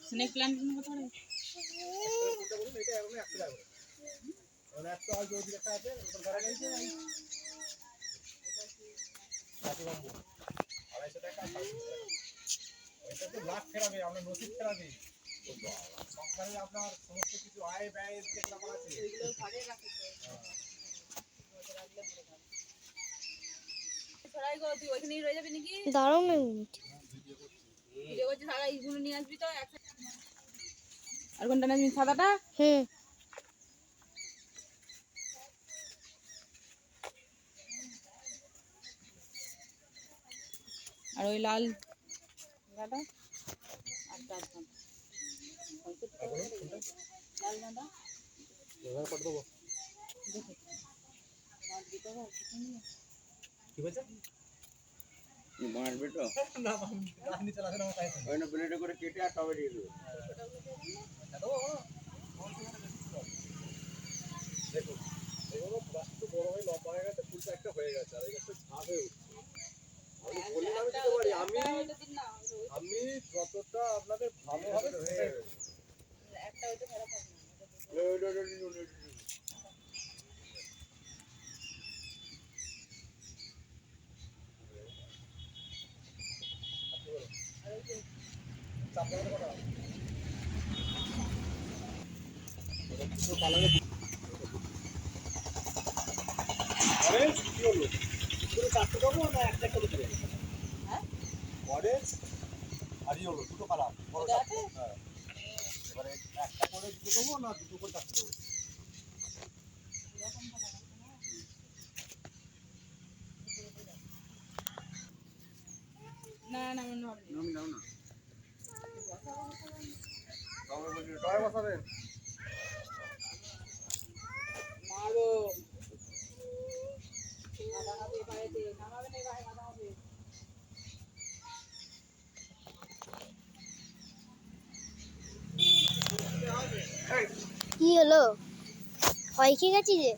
Snake plant কত করে? এটা বলুন এটা এরকম 100 টাকা করে। মানে একটা আর যদি একটা আছে ওটা ধরে গেছে এটা কি বাকি বাম্বু 250 টাকা 350 টাকা। এটা তো লাখ ফেরাবে আমরা নসিব ফেরাবে। সংসারে আপনার সমস্ত কিছু আয় ব্যয় যেগুলো করা আছে এগুলো ঘরে রাখি তো। ছড়াই গো তুই ওইখানেই রয়ে যাবি নাকি? দাঁড়াও না মিনিট। ভিডিও করছি সারা এইগুলো নিয়ে আসবি তো আর কোনটা নেবি সাদাটা? হুম। আর ওই লাল গাঁদা আর চার গাঁদা লাল গাঁদা কত দেবো দেখো কি বলছে মারবে তো না গাছ নিচে লাগানো আমার পায়ে ওই না প্লেটে করে কেটে আর টবে দিয়ে দেবে। দেখুন এগুলো গাছ তো বড় হয়ে লম্বা হয়ে গেছে ফুলটা একটা হয়ে গেছে আর এই গাছটা ঝাঁপ হয়ে উঠছে আমি বললাম আমি দিতে পারি আমি যতটা আপনাদের ভালোভাবে একটা ওইটা খারাপ হবে দুটো কালার বড় হ্যাঁ এবারে একটা করে দুটো দেবো না দুটো করে চারটে দেবো না না মনে হবে তুমি নাও না তবে বলি টয় বসাবেন মারো গাঁদা হবে পায়েতে নামাবে না গায়ে গাঁদা হবে কি হলো? হয় কি গেছি যে